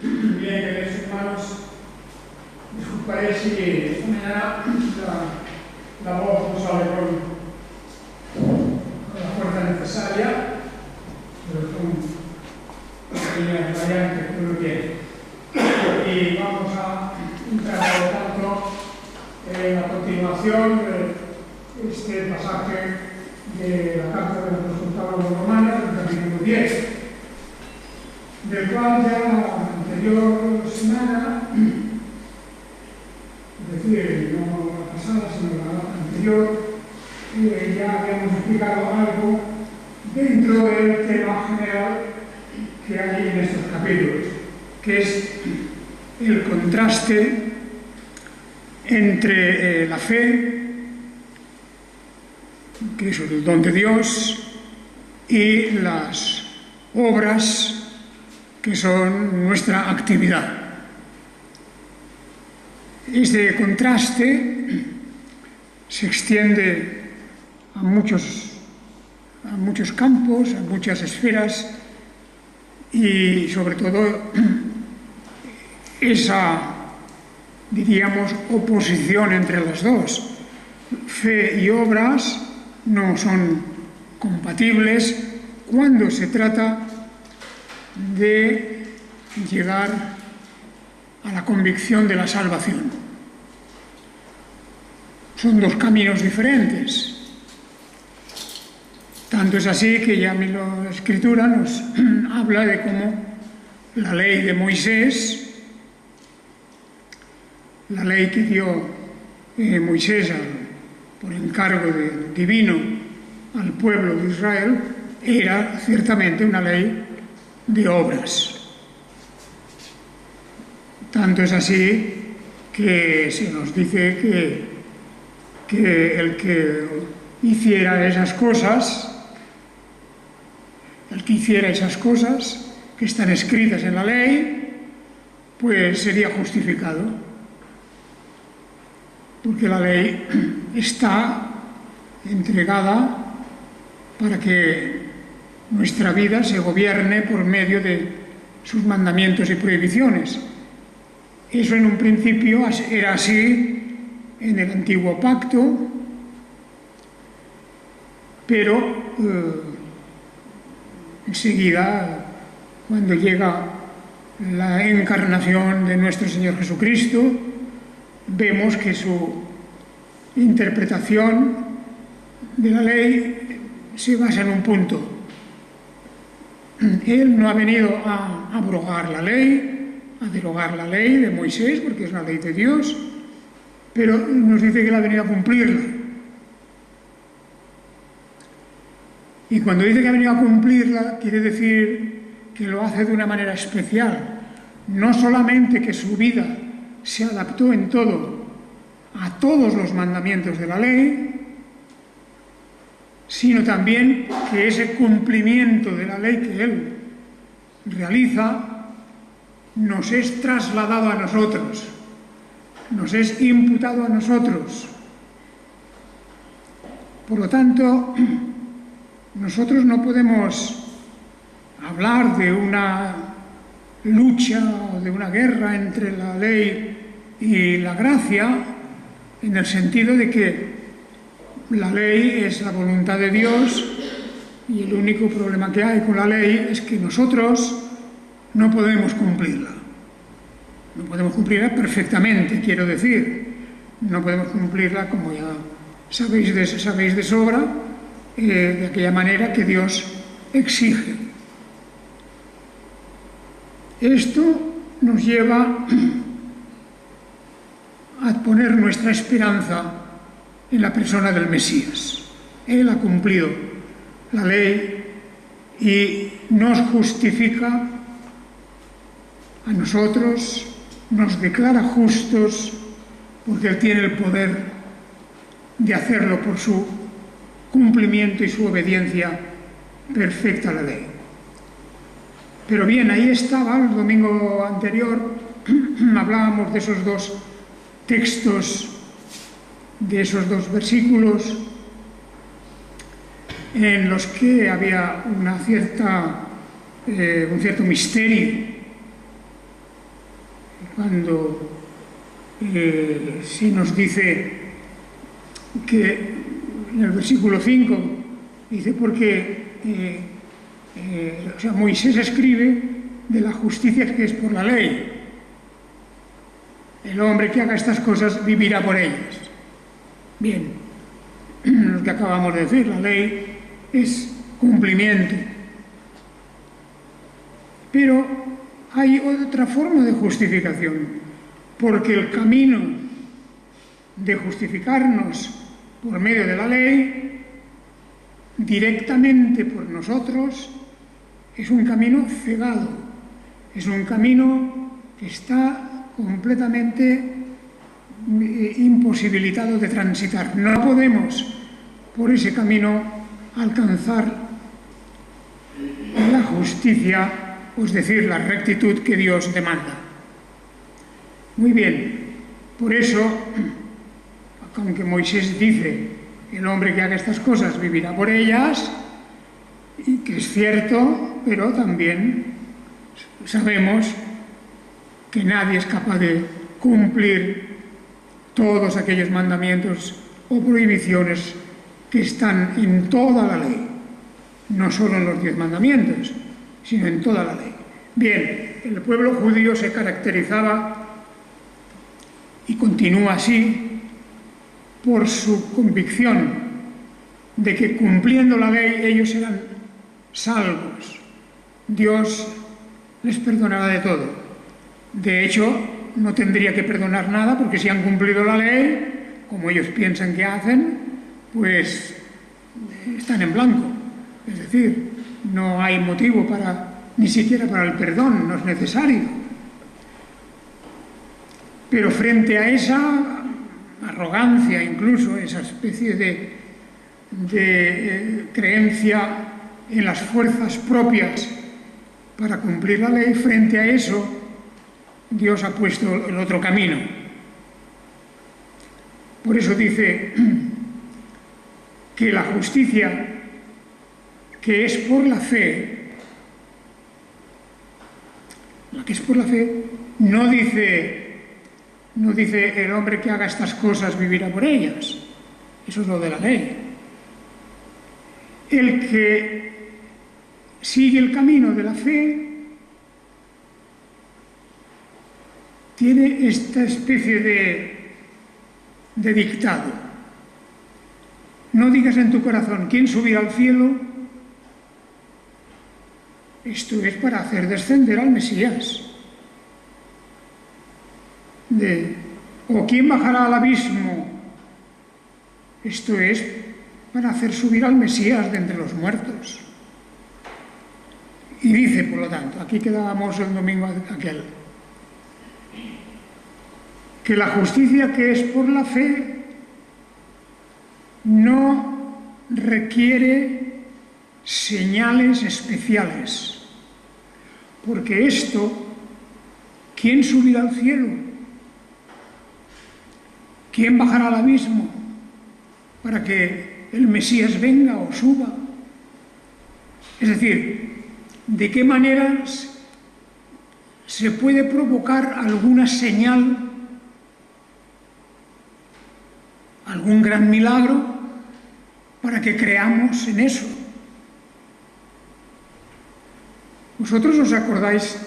Bien, queridos hermanos, disculparé si esta mañana la voz no sale con la fuerza necesaria, pero con pequeñas variantes, muy bien. Y vamos a entrar, por lo tanto, en la continuación de este pasaje de la carta de los apóstoles a los romanos, del capítulo 10, del cual ya la anterior semana, es decir, no la pasada, sino la anterior, ya habíamos explicado algo dentro del tema general que hay en estos capítulos, que es el contraste entre la fe, que es el don de Dios, y las obras, que son nuestra actividad. Este contraste se extiende a muchos campos, a muchas esferas, y sobre todo esa, diríamos, oposición entre las dos. Fe y obras no son compatibles cuando se trata de llegar a la convicción de la salvación. Son dos caminos diferentes. Tanto es así que ya la Escritura nos habla de cómo la ley de Moisés, la ley que dio Moisés por encargo divino al pueblo de Israel, era ciertamente una ley de obras. Tanto es así que se nos dice que el que hiciera esas cosas, que están escritas en la ley, pues sería justificado. Porque la ley está entregada para que nuestra vida se gobierne por medio de sus mandamientos y prohibiciones. Eso en un principio era así en el antiguo pacto, pero enseguida, cuando llega la encarnación de nuestro Señor Jesucristo, vemos que su interpretación de la ley se basa en un punto. Él no ha venido a abrogar la ley, a derogar la ley de Moisés, porque es una ley de Dios, pero nos dice que él ha venido a cumplirla. Y cuando dice que ha venido a cumplirla, quiere decir que lo hace de una manera especial. No solamente que su vida se adaptó en todo a todos los mandamientos de la ley, sino también que ese cumplimiento de la ley que él realiza nos es trasladado a nosotros, nos es imputado a nosotros. Por lo tanto, nosotros no podemos hablar de una lucha o de una guerra entre la ley y la gracia, en el sentido de que la ley es la voluntad de Dios y el único problema que hay con la ley es que nosotros no podemos cumplirla. No podemos cumplirla perfectamente, quiero decir. No podemos cumplirla, como ya sabéis de sobra, de aquella manera que Dios exige. Esto nos lleva a poner nuestra esperanza en la persona del Mesías. Él ha cumplido la ley y nos justifica a nosotros, nos declara justos, porque Él tiene el poder de hacerlo por su cumplimiento y su obediencia perfecta a la ley. Pero bien, ahí estaba, el domingo anterior hablábamos de esos dos textos, de esos dos versículos en los que había un cierto misterio cuando sí nos dice que en el versículo 5 dice porque Moisés escribe de la justicia que es por la ley. El hombre que haga estas cosas vivirá por ellas. Bien, lo que acabamos de decir, la ley es cumplimiento. Pero hay otra forma de justificación, porque el camino de justificarnos por medio de la ley, directamente por nosotros, es un camino cegado, es un camino que está completamente imposibilitado de transitar. No podemos por ese camino alcanzar la justicia, es decir, la rectitud que Dios demanda. Muy bien, por eso, aunque Moisés dice el hombre que haga estas cosas vivirá por ellas, y que es cierto, pero también sabemos que nadie es capaz de cumplir todos aquellos mandamientos o prohibiciones que están en toda la ley, no solo en los 10 mandamientos, sino en toda la ley. Bien, el pueblo judío se caracterizaba, y continúa así, por su convicción de que cumpliendo la ley ellos eran salvos. Dios les perdonará de todo. De hecho, no tendría que perdonar nada, porque si han cumplido la ley, como ellos piensan que hacen, pues están en blanco. Es decir, no hay motivo ni siquiera para el perdón, no es necesario. Pero frente a esa arrogancia, incluso esa especie de creencia en las fuerzas propias para cumplir la ley, frente a eso, Dios ha puesto el otro camino. Por eso dice que la justicia que es por la fe, la que es por la fe, no dice el hombre que haga estas cosas vivirá por ellas. Eso es lo de la ley. El que sigue el camino de la fe tiene esta especie de dictado. No digas en tu corazón, ¿quién subirá al cielo? Esto es para hacer descender al Mesías. ¿O quién bajará al abismo? Esto es para hacer subir al Mesías de entre los muertos. Y dice, por lo tanto, aquí quedábamos el domingo aquel, que la justicia que es por la fe no requiere señales especiales, porque esto, ¿quién subirá al cielo? ¿Quién bajará al abismo para que el Mesías venga o suba? Es decir, ¿de qué maneras se puede provocar alguna señal, algún gran milagro, para que creamos en eso? Vosotros os acordáis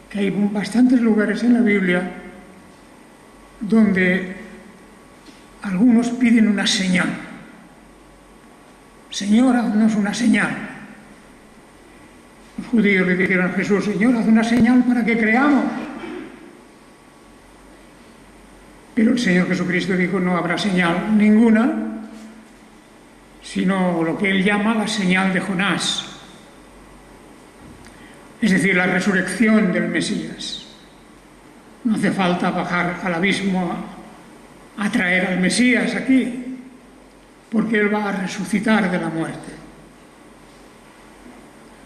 que hay bastantes lugares en la Biblia donde algunos piden una señal. Señor, haznos una señal. Los judíos le dijeron a Jesús, Señor, haz una señal para que creamos. Pero el Señor Jesucristo dijo, no habrá señal ninguna, sino lo que Él llama la señal de Jonás. Es decir, la resurrección del Mesías. No hace falta bajar al abismo a traer al Mesías aquí, porque Él va a resucitar de la muerte.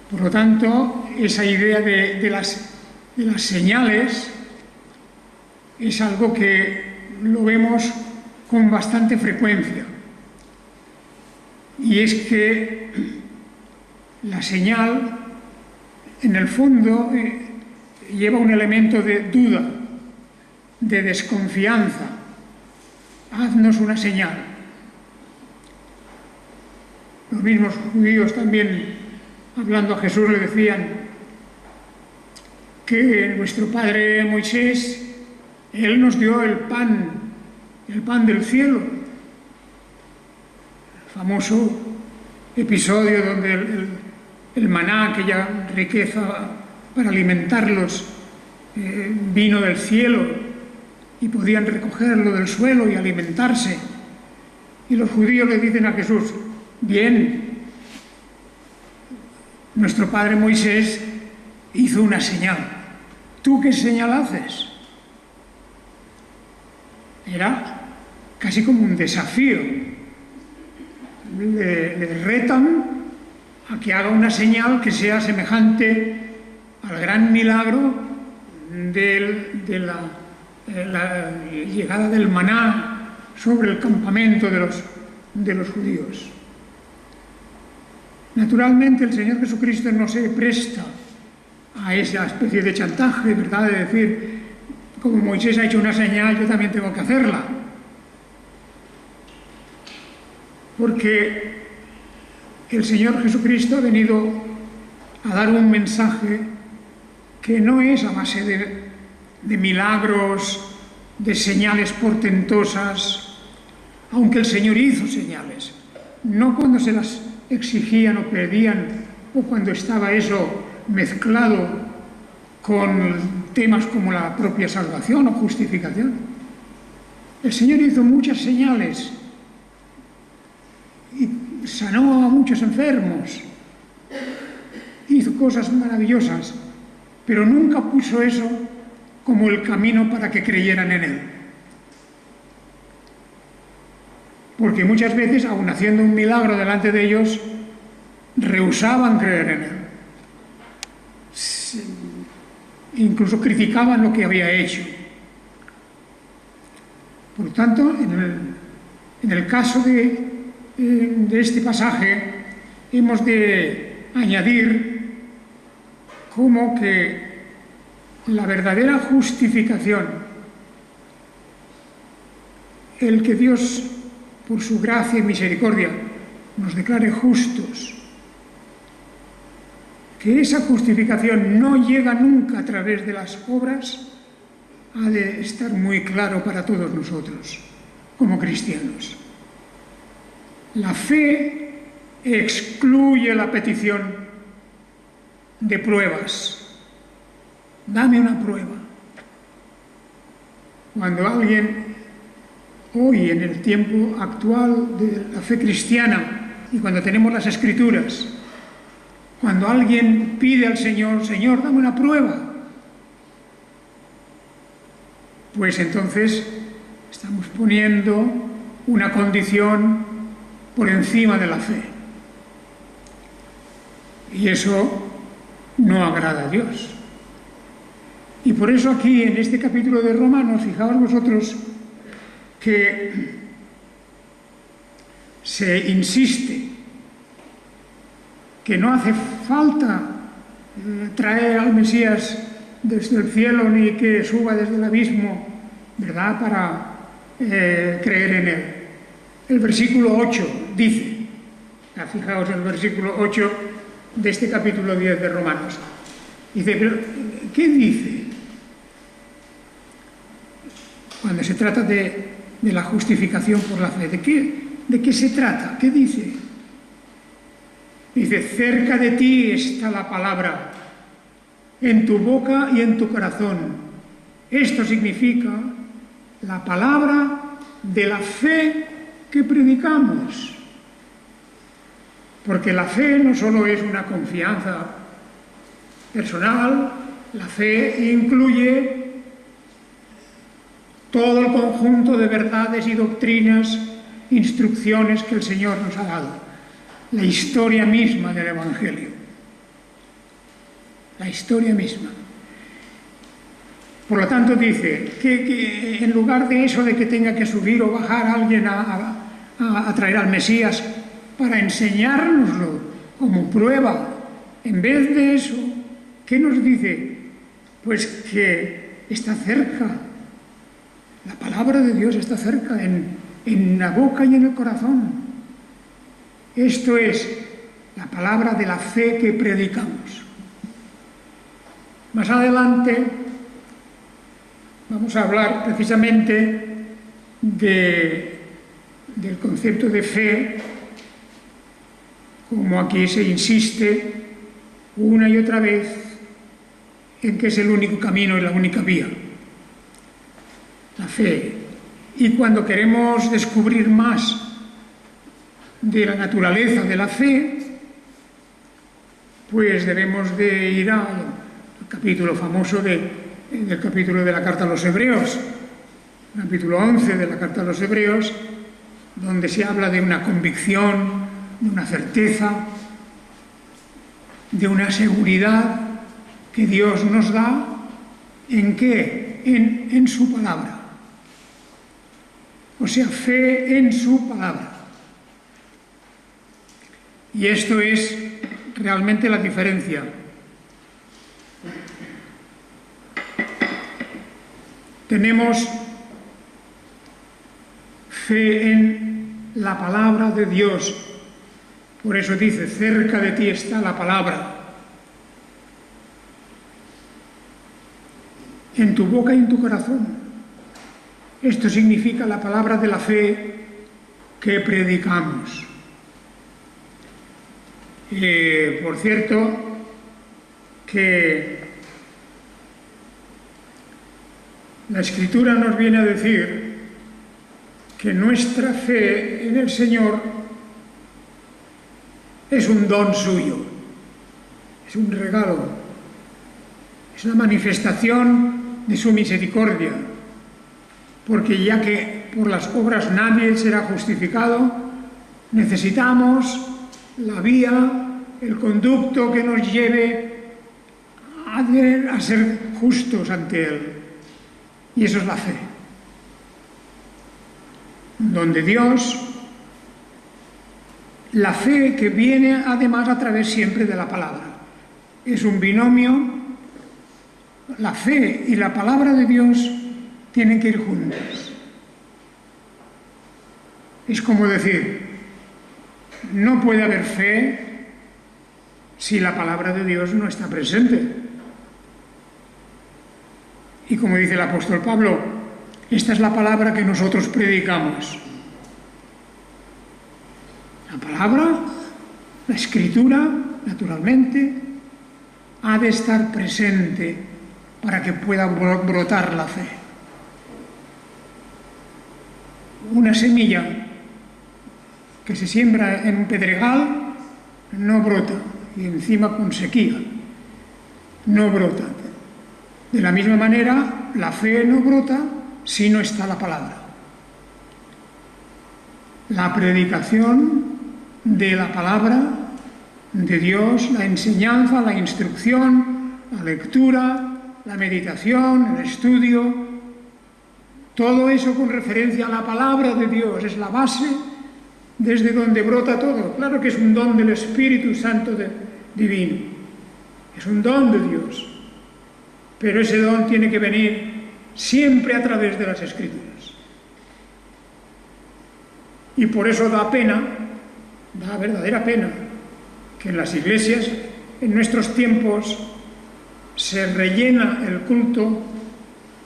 Por lo tanto, esa idea de las señales es algo que lo vemos con bastante frecuencia. Y es que la señal, en el fondo, lleva un elemento de duda. de desconfianza. Haznos una señal. Los mismos judíos también, hablando a Jesús, le decían que nuestro padre Moisés, él nos dio el pan del cielo. El famoso episodio donde el maná, aquella riqueza para alimentarlos, vino del cielo y podían recogerlo del suelo y alimentarse. Y los judíos le dicen a Jesús: bien, nuestro padre Moisés hizo una señal. ¿Tú qué señal haces? Era casi como un desafío. Le retan a que haga una señal que sea semejante al gran milagro de la llegada del maná sobre el campamento de los judíos. Naturalmente, el Señor Jesucristo no se presta a esa especie de chantaje, ¿verdad?, de decir, como Moisés ha hecho una señal, yo también tengo que hacerla. Porque el Señor Jesucristo ha venido a dar un mensaje que no es a base de milagros, de señales portentosas, aunque el Señor hizo señales, no cuando se las exigían o pedían, o cuando estaba eso mezclado con temas como la propia salvación o justificación. El Señor hizo muchas señales y sanó a muchos enfermos, hizo cosas maravillosas, pero nunca puso eso como el camino para que creyeran en Él. Porque muchas veces, aun haciendo un milagro delante de ellos, rehusaban creer en Él. Incluso criticaban lo que había hecho. Por tanto, en el caso de este pasaje, hemos de añadir como que la verdadera justificación, el que Dios, por su gracia y misericordia, nos declare justos, que esa justificación no llega nunca a través de las obras, ha de estar muy claro para todos nosotros, como cristianos. La fe excluye la petición de pruebas. Dame una prueba. Cuando alguien, hoy en el tiempo actual de la fe cristiana, y cuando tenemos las Escrituras, cuando alguien pide al Señor, Señor, dame una prueba, pues entonces estamos poniendo una condición por encima de la fe. Y eso no agrada a Dios. Y por eso aquí, en este capítulo de Romanos, fijaos vosotros que se insiste que no hace falta traer al Mesías desde el cielo ni que suba desde el abismo, ¿verdad?, para creer en Él. El versículo 8 dice, fijaos en el versículo 8 de este capítulo 10 de Romanos, dice, pero ¿qué dice? Cuando se trata de la justificación por la fe, ¿de qué se trata? ¿Qué dice? Dice, cerca de ti está la palabra, en tu boca y en tu corazón. Esto significa la palabra de la fe que predicamos. Porque la fe no solo es una confianza personal, la fe incluye todo el conjunto de verdades y doctrinas, instrucciones que el Señor nos ha dado. La historia misma del Evangelio. La historia misma. Por lo tanto dice que en lugar de eso de que tenga que subir o bajar alguien a traer al Mesías para enseñárnoslo como prueba, en vez de eso, ¿qué nos dice? Pues que está cerca, La palabra de Dios está cerca, en la boca y en el corazón. Esto es la palabra de la fe que predicamos. Más adelante vamos a hablar precisamente del concepto de fe, como aquí se insiste una y otra vez en que es el único camino y la única vía, la fe. Y cuando queremos descubrir más de la naturaleza de la fe, pues debemos de ir al capítulo famoso del capítulo de la Carta a los Hebreos, capítulo 11 de la Carta a los Hebreos, donde se habla de una convicción, de una certeza, de una seguridad que Dios nos da. ¿En qué? En su palabra. O sea, fe en su palabra. Y esto es realmente la diferencia. Tenemos fe en la palabra de Dios. Por eso dice, cerca de ti está la palabra. En tu boca y en tu corazón. Esto significa la palabra de la fe que predicamos. Por cierto, que la Escritura nos viene a decir que nuestra fe en el Señor es un don suyo, es un regalo, es una manifestación de su misericordia, porque ya que por las obras nadie será justificado, necesitamos la vía, el conducto que nos lleve a ser justos ante Él. Y eso es la fe. Donde Dios, la fe que viene además a través siempre de la palabra. Es un binomio. La fe y la palabra de Dios tienen que ir juntas. Es como decir, no puede haber fe si la palabra de Dios no está presente. Y como dice el apóstol Pablo, esta es la palabra que nosotros predicamos. La palabra, la Escritura, naturalmente, ha de estar presente para que pueda brotar la fe. Una semilla que se siembra en un pedregal no brota, y encima con sequía no brota. De la misma manera, la fe no brota si no está la palabra. La predicación de la palabra de Dios, la enseñanza, la instrucción, la lectura, la meditación, el estudio, todo eso con referencia a la palabra de Dios es la base desde donde brota todo. Claro que es un don del Espíritu Santo divino, es un don de Dios, pero ese don tiene que venir siempre a través de las Escrituras. Y por eso da pena, da verdadera pena, que en las iglesias, en nuestros tiempos, se rellena el culto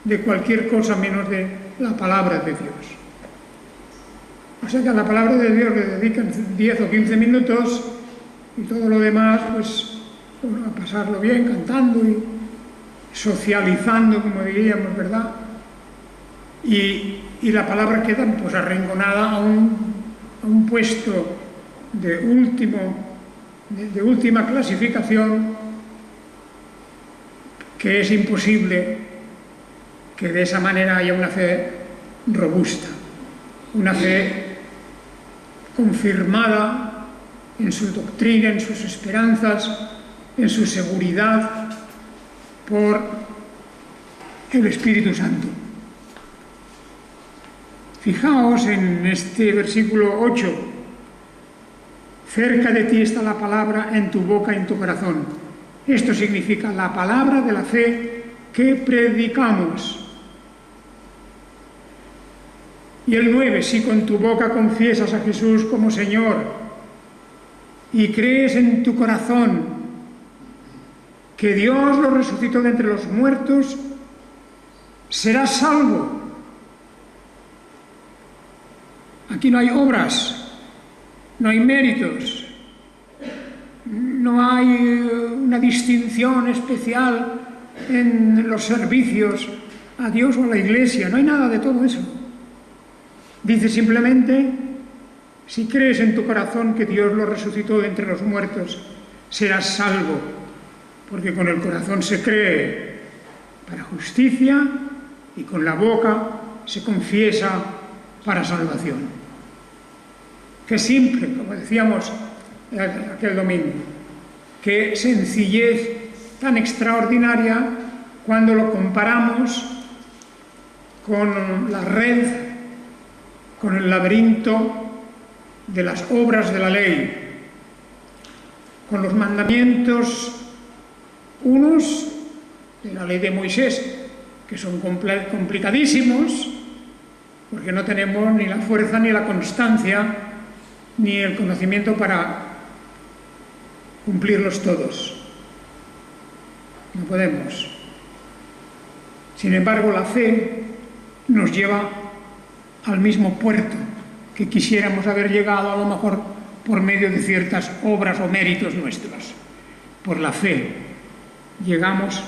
de cualquier cosa menos de la palabra de Dios. O sea que a la palabra de Dios le dedican 10 o 15 minutos y todo lo demás, pues, a pasarlo bien, cantando y socializando, como diríamos, ¿verdad? Y la palabra queda, pues, arrinconada a un puesto de última clasificación, que es imposible que de esa manera haya una fe robusta, una fe confirmada en su doctrina, en sus esperanzas, en su seguridad por el Espíritu Santo. Fijaos en este versículo 8. Cerca de ti está la palabra, en tu boca y en tu corazón. Esto significa la palabra de la fe que predicamos. Y el 9, si con tu boca confiesas a Jesús como Señor y crees en tu corazón que Dios lo resucitó de entre los muertos, serás salvo. Aquí no hay obras, no hay méritos, no hay una distinción especial en los servicios a Dios o a la Iglesia, no hay nada de todo eso. Dice simplemente, si crees en tu corazón que Dios lo resucitó de entre los muertos, serás salvo, porque con el corazón se cree para justicia y con la boca se confiesa para salvación. Qué simple, como decíamos aquel domingo, qué sencillez tan extraordinaria cuando lo comparamos con la red, con el laberinto de las obras de la ley, con los mandamientos, unos de la ley de Moisés, que son complicadísimos, porque no tenemos ni la fuerza ni la constancia ni el conocimiento para cumplirlos todos. No podemos. Sin embargo, la fe nos lleva al mismo puerto que quisiéramos haber llegado, a lo mejor por medio de ciertas obras o méritos nuestros. Por la fe llegamos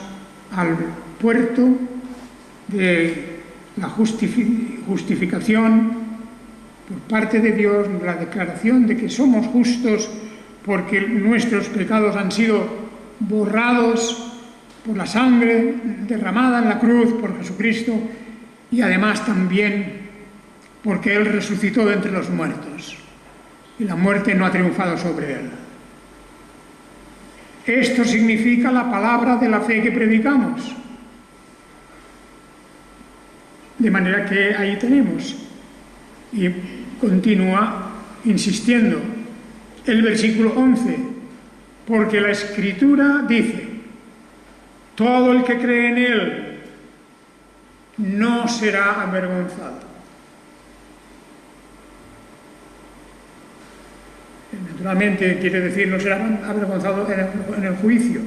al puerto de la justificación por parte de Dios, la declaración de que somos justos porque nuestros pecados han sido borrados por la sangre derramada en la cruz por Jesucristo, y además también porque Él resucitó de entre los muertos y la muerte no ha triunfado sobre Él. Esto significa la palabra de la fe que predicamos. De manera que ahí tenemos. Y continúa insistiendo el versículo 11, porque la Escritura dice, todo el que cree en Él no será avergonzado. Naturalmente quiere decir no será avergonzado en el juicio.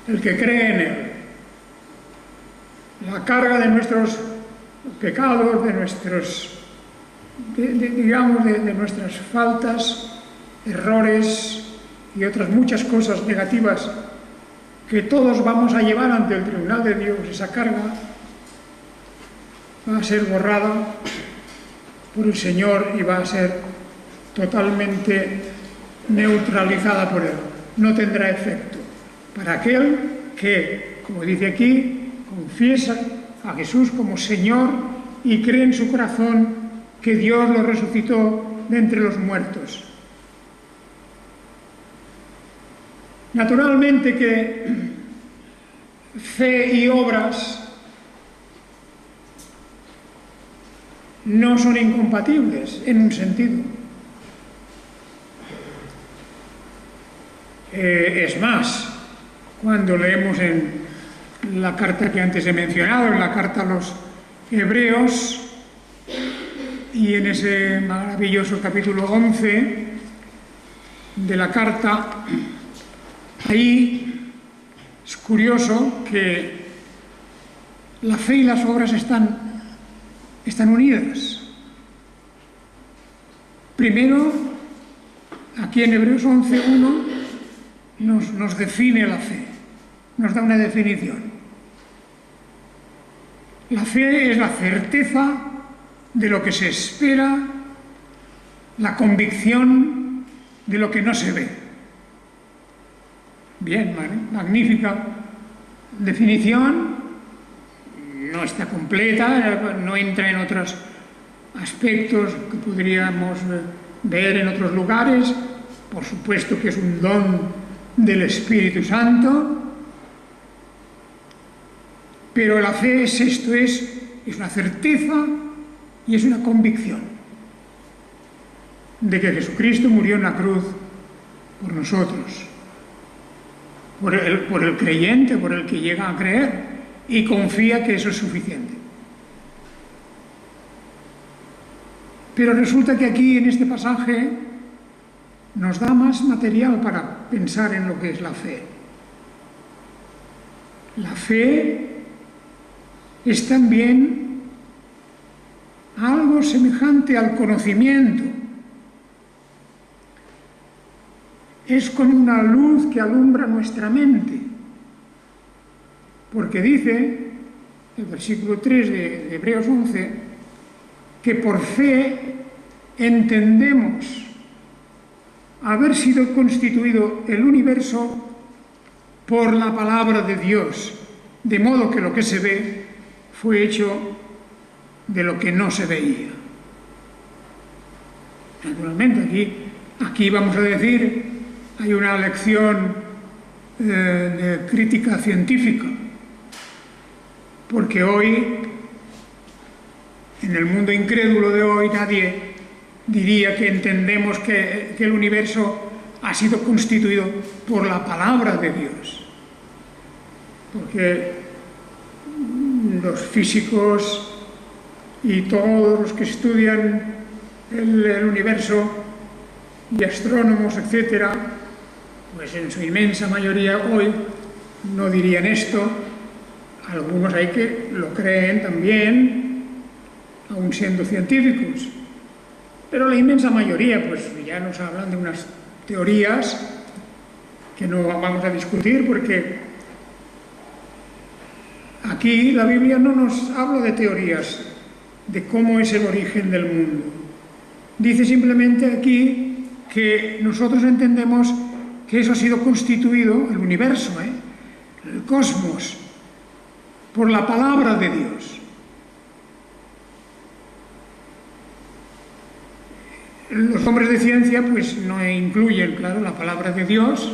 El que cree en Él. La carga de nuestros pecados, de nuestras faltas, errores y otras muchas cosas negativas que todos vamos a llevar ante el tribunal de Dios, esa carga va a ser borrada por el Señor y va a ser totalmente neutralizada por Él. No tendrá efecto para aquel que, como dice aquí, confiesa a Jesús como Señor y cree en su corazón que Dios lo resucitó de entre los muertos. Naturalmente que fe y obras no son incompatibles en un sentido. Es más, cuando leemos en la carta que antes he mencionado, en la carta a los Hebreos, y en ese maravilloso capítulo 11 de la carta, ahí es curioso que la fe y las obras están unidas. Primero, aquí en Hebreos 11:1 nos define la fe, nos da una definición. La fe es la certeza de lo que se espera, la convicción de lo que no se ve. Bien, magnífica definición. No está completa, no entra en otros aspectos que podríamos ver en otros lugares. Por supuesto que es un don del Espíritu Santo. Pero la fe es esto, es una certeza y es una convicción de que Jesucristo murió en la cruz por nosotros, por el creyente, por el que llega a creer y confía que eso es suficiente. Pero resulta que aquí, en este pasaje, nos da más material para pensar en lo que es la fe. La fe es también algo semejante al conocimiento. Es como una luz que alumbra nuestra mente. Porque dice, el versículo 3 de Hebreos 11, que por fe entendemos haber sido constituido el universo por la palabra de Dios, de modo que lo que se ve fue hecho de lo que no se veía. Naturalmente, aquí vamos a decir, hay una lección de crítica científica, porque hoy, en el mundo incrédulo de hoy, nadie diría que entendemos que el universo ha sido constituido por la palabra de Dios. Porque los físicos y todos los que estudian el universo y astrónomos, etcétera, pues en su inmensa mayoría hoy no dirían esto. Algunos hay que lo creen también, aun siendo científicos. Pero la inmensa mayoría, pues ya nos hablan de unas teorías que no vamos a discutir, porque aquí la Biblia no nos habla de teorías, de cómo es el origen del mundo. Dice simplemente aquí que nosotros entendemos que eso ha sido constituido, el universo, el cosmos, por la palabra de Dios. Los hombres de ciencia pues no incluyen, claro, la palabra de Dios,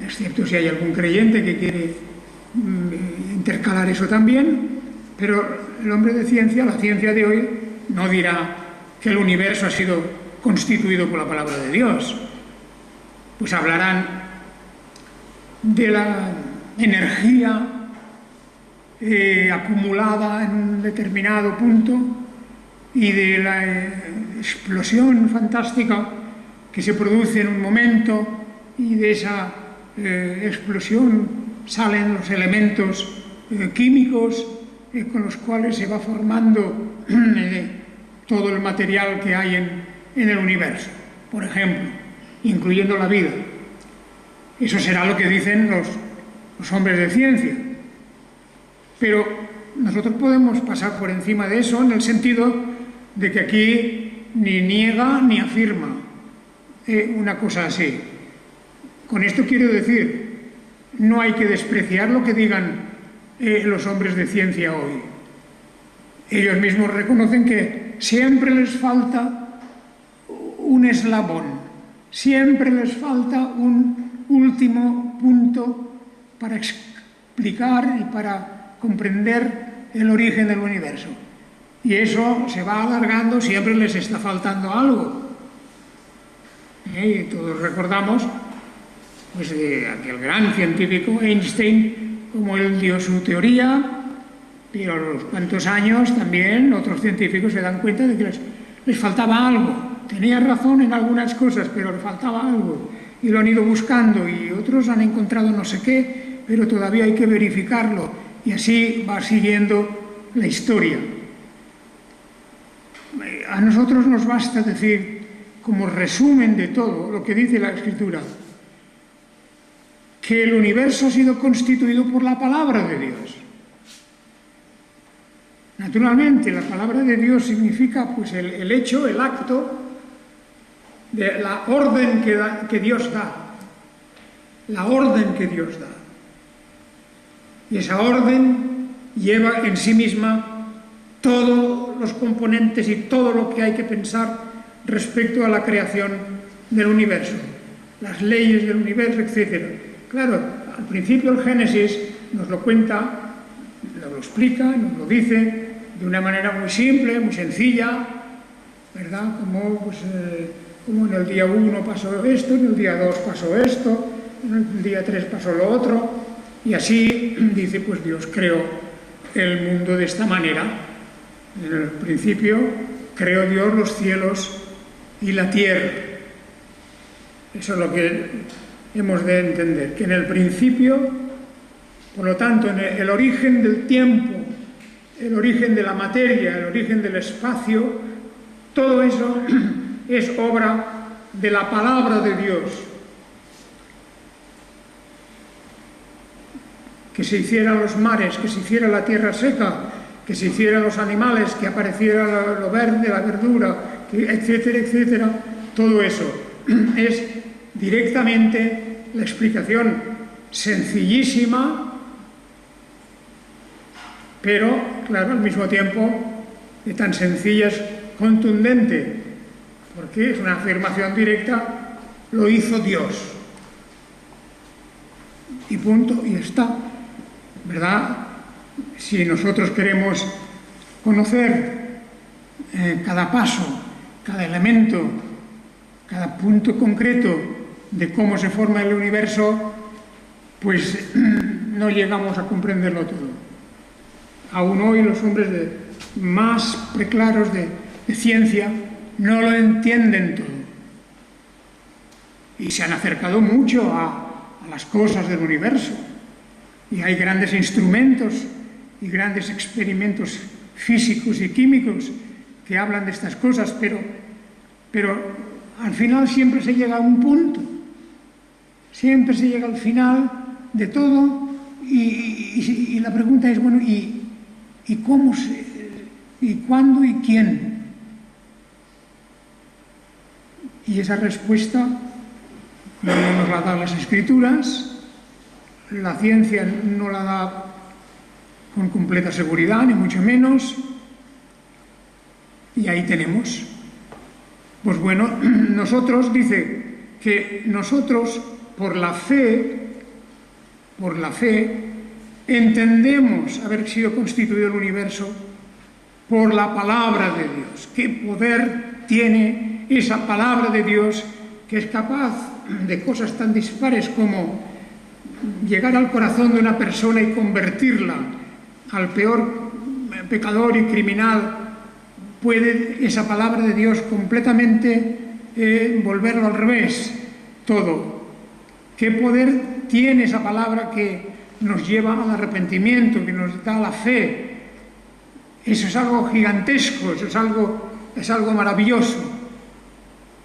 excepto si hay algún creyente que quiere intercalar eso también, pero el hombre de ciencia, la ciencia de hoy, no dirá que el universo ha sido constituido por la palabra de Dios. Pues hablarán de la energía acumulada en un determinado punto y de la explosión fantástica que se produce en un momento, y de esa explosión salen los elementos químicos con los cuales se va formando todo el material que hay en el universo, por ejemplo, incluyendo la vida. Eso será lo que dicen los hombres de ciencia. Pero nosotros podemos pasar por encima de eso, en el sentido de que aquí ni niega ni afirma una cosa así. Con esto quiero decir, no hay que despreciar lo que digan los hombres de ciencia hoy. Ellos mismos reconocen que siempre les falta un eslabón, siempre les falta un último punto para explicar y para comprender el origen del universo. Y eso se va alargando, siempre les está faltando algo. Y todos recordamos pues, de aquel gran científico Einstein, como él dio su teoría, pero a los cuantos años también otros científicos se dan cuenta de que les faltaba algo. Tenía razón en algunas cosas, pero le faltaba algo. Y lo han ido buscando, y otros han encontrado no sé qué, pero todavía hay que verificarlo. Y así va siguiendo la historia. A nosotros nos basta decir, como resumen de todo lo que dice la Escritura, que el universo ha sido constituido por la palabra de Dios. Naturalmente, la palabra de Dios significa pues, el hecho, el acto, de la orden que Dios da. La orden que Dios da. Y esa orden lleva en sí misma todos los componentes y todo lo que hay que pensar respecto a la creación del universo, las leyes del universo, etc. Claro, al principio el Génesis nos lo cuenta, nos lo explica, nos lo dice de una manera muy simple, muy sencilla, ¿verdad? Como en el día 1 pasó esto, en el día 2 pasó esto, en el día 3 pasó lo otro. Y así, dice, pues Dios creó el mundo de esta manera. En el principio creó Dios los cielos y la tierra. Eso es lo que hemos de entender, que en el principio, por lo tanto, en el origen del tiempo, el origen de la materia, el origen del espacio, todo eso es obra de la palabra de Dios. Que se hicieran los mares, que se hiciera la tierra seca, que se hicieran los animales, que apareciera lo verde, la verdura, etcétera, etcétera. Todo eso es directamente la explicación sencillísima, pero, claro, al mismo tiempo, de tan sencilla es contundente, porque es una afirmación directa, lo hizo Dios. Y punto, y está, ¿verdad? Si nosotros queremos conocer cada paso, cada elemento, cada punto concreto de cómo se forma el universo, pues no llegamos a comprenderlo todo. Aún hoy los hombres más preclaros de ciencia no lo entienden todo. Y se han acercado mucho a las cosas del universo. Y hay grandes instrumentos y grandes experimentos físicos y químicos que hablan de estas cosas, pero al final siempre se llega a un punto. Siempre se llega al final de todo y la pregunta es, bueno, ¿y cómo y cuándo y quién? Y esa respuesta no nos la dan las Escrituras, la ciencia no la da con completa seguridad, ni mucho menos, y ahí tenemos. Pues bueno, nosotros, dice que nosotros por la fe, entendemos haber sido constituido el universo por la palabra de Dios. ¿Qué poder tiene esa palabra de Dios que es capaz de cosas tan dispares como llegar al corazón de una persona y convertirla al peor pecador y criminal? Puede esa palabra de Dios completamente volverlo al revés, todo. ¿Qué poder tiene esa palabra que nos lleva al arrepentimiento, que nos da la fe? Eso es algo gigantesco, eso es algo maravilloso.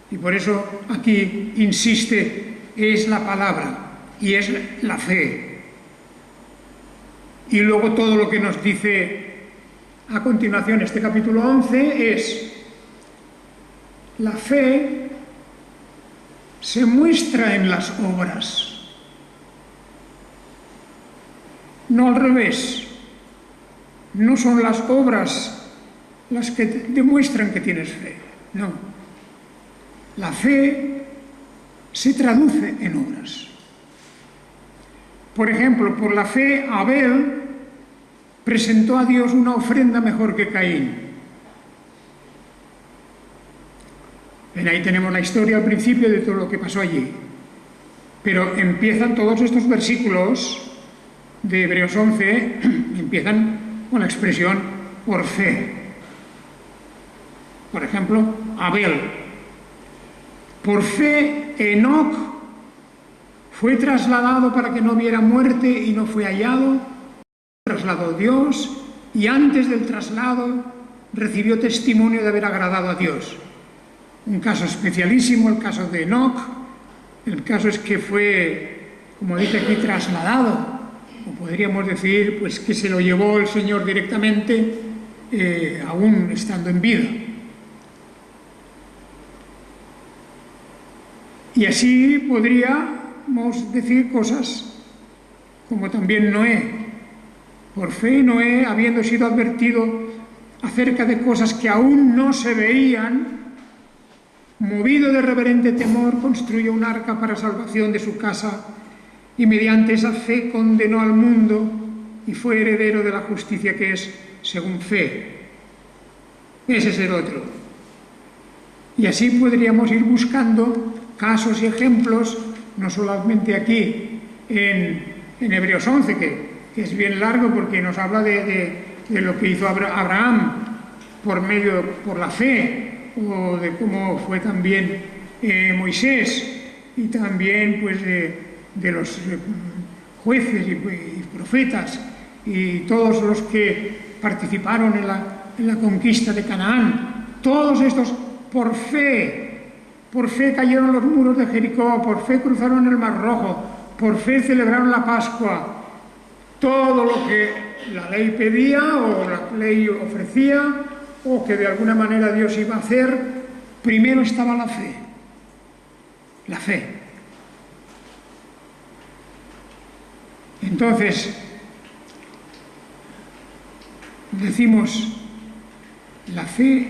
Y por eso aquí insiste, es la palabra y es la fe. Y luego todo lo que nos dice a continuación este capítulo 11 es: la fe se muestra en las obras, no al revés. No son las obras las que demuestran que tienes fe, no. La fe se traduce en obras. Por ejemplo, por la fe Abel presentó a Dios una ofrenda mejor que Caín. Ahí tenemos la historia al principio de todo lo que pasó allí. Pero empiezan todos estos versículos de Hebreos 11, empiezan con la expresión por fe. Por ejemplo, Abel. Por fe, Enoc fue trasladado para que no hubiera muerte y no fue hallado. Trasladó Dios y antes del traslado recibió testimonio de haber agradado a Dios. Un caso especialísimo, el caso de Enoc. El caso es que fue, como dice aquí, trasladado. O podríamos decir, pues, que se lo llevó el Señor directamente, aún estando en vida. Y así podríamos decir cosas como también Noé. Por fe, Noé, habiendo sido advertido acerca de cosas que aún no se veían, movido de reverente temor, construyó un arca para salvación de su casa, y mediante esa fe condenó al mundo y fue heredero de la justicia que es según fe. Ese es el otro. Y así podríamos ir buscando casos y ejemplos, no solamente aquí en Hebreos 11, que es bien largo porque nos habla de lo que hizo Abraham, por la fe, o de cómo fue también Moisés, y también pues de los jueces y profetas y todos los que participaron en la conquista de Canaán. Todos estos por fe cayeron los muros de Jericó, por fe cruzaron el Mar Rojo, por fe celebraron la Pascua. Todo lo que la ley pedía o la ley ofrecía o que de alguna manera Dios iba a hacer, primero estaba la fe. La fe. Entonces, decimos, la fe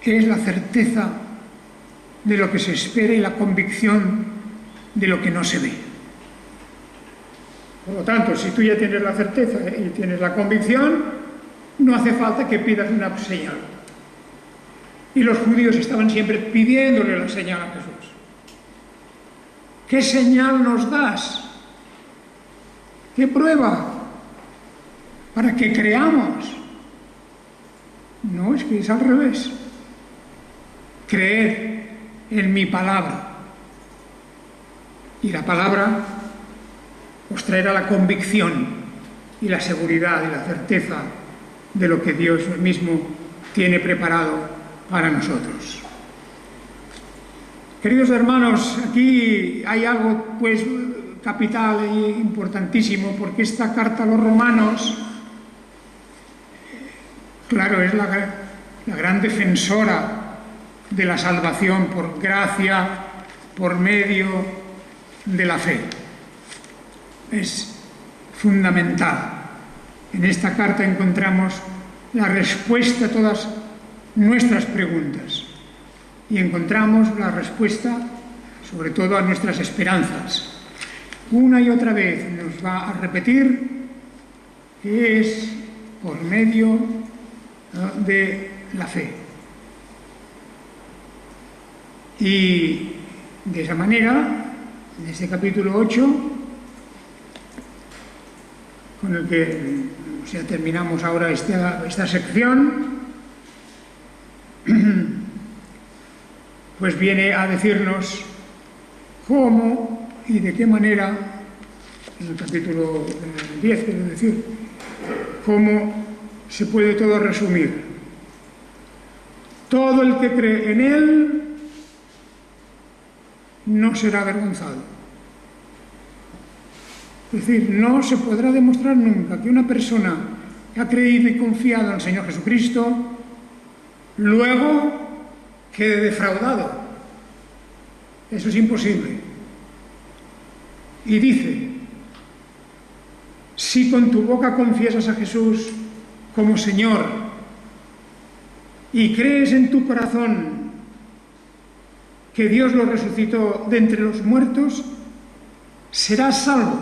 es la certeza de lo que se espera y la convicción de lo que no se ve. Por lo tanto, si tú ya tienes la certeza y tienes la convicción, no hace falta que pidas una señal. Y los judíos estaban siempre pidiéndole la señal a Jesús. ¿Qué señal nos das? ¿Qué prueba? Para que creamos. No, es que es al revés. Creed en mi palabra. Y la palabra os traerá la convicción y la seguridad y la certeza de lo que Dios mismo tiene preparado para nosotros. Queridos hermanos, aquí hay algo pues capital e importantísimo, porque esta carta a los romanos, claro, es la gran defensora de la salvación por gracia, por medio de la fe. Es fundamental. En esta carta encontramos la respuesta a todas nuestras preguntas y encontramos la respuesta sobre todo a nuestras esperanzas. Una y otra vez nos va a repetir que es por medio de la fe. Y de esa manera, en este capítulo 8, con el que terminamos ahora esta sección, pues viene a decirnos cómo y de qué manera, en el capítulo 10, quiero decir, cómo se puede todo resumir. Todo el que cree en Él no será avergonzado. Es decir, no se podrá demostrar nunca que una persona que ha creído y confiado en el Señor Jesucristo luego quede defraudado. Eso es imposible. Y dice, si con tu boca confiesas a Jesús como Señor y crees en tu corazón que Dios lo resucitó de entre los muertos, serás salvo.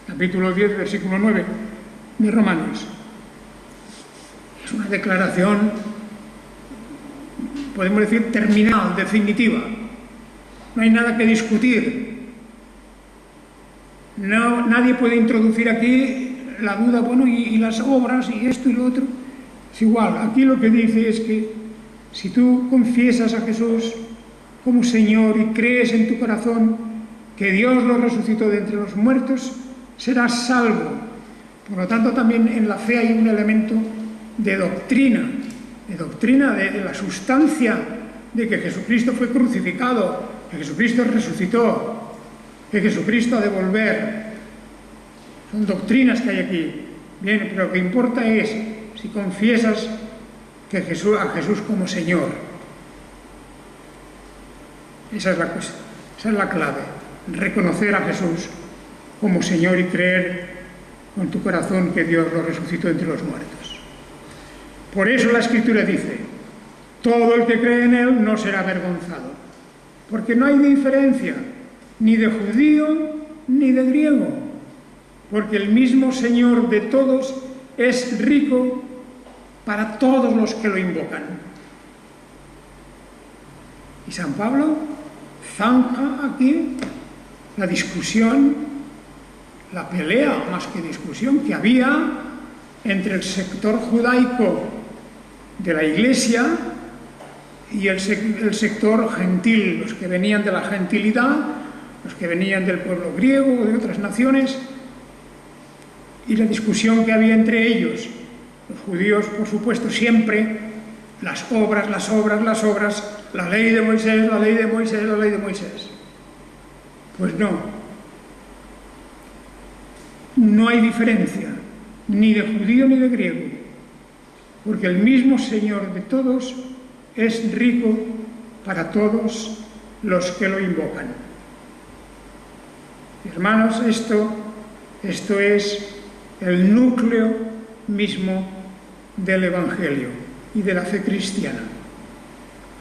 Capítulo 10, versículo 9 de Romanos. Es una declaración, podemos decir, terminal, definitiva. No hay nada que discutir. No, nadie puede introducir aquí la duda, bueno, y las obras, y esto y lo otro. Es igual, aquí lo que dice es que si tú confiesas a Jesús como Señor y crees en tu corazón que Dios lo resucitó de entre los muertos, serás salvo. Por lo tanto, también en la fe hay un elemento de doctrina, de la sustancia de que Jesucristo fue crucificado, que Jesucristo resucitó, que Jesucristo ha de volver. Son doctrinas que hay aquí. Bien, pero lo que importa es si confiesas a Jesús como Señor. Esa es la cosa, esa es la clave. Reconocer a Jesús como Señor y creer con tu corazón que Dios lo resucitó entre los muertos. Por eso la Escritura dice, todo el que cree en Él no será avergonzado, porque no hay diferencia ni de judío ni de griego, porque el mismo Señor de todos es rico para todos los que lo invocan. Y San Pablo zanja aquí la discusión, la pelea, más que discusión, que había entre el sector judaico de la Iglesia y el sector gentil, los que venían de la gentilidad, los que venían del pueblo griego o de otras naciones, y la discusión que había entre ellos. Los judíos, por supuesto, siempre las obras, la ley de Moisés, la ley de Moisés, la ley de Moisés. Pues no hay diferencia, ni de judío ni de griego, porque el mismo Señor de todos es rico para todos los que lo invocan. Hermanos, esto es el núcleo mismo del Evangelio y de la fe cristiana.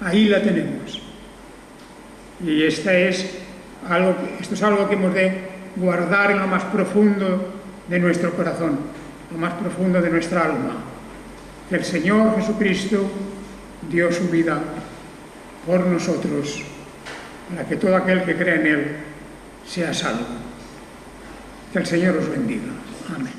Ahí la tenemos. Y esto es algo que hemos de guardar en lo más profundo de nuestro corazón, lo más profundo de nuestra alma. Que el Señor Jesucristo dio su vida por nosotros, para que todo aquel que cree en Él sea salvo. Que el Señor os bendiga. Amén.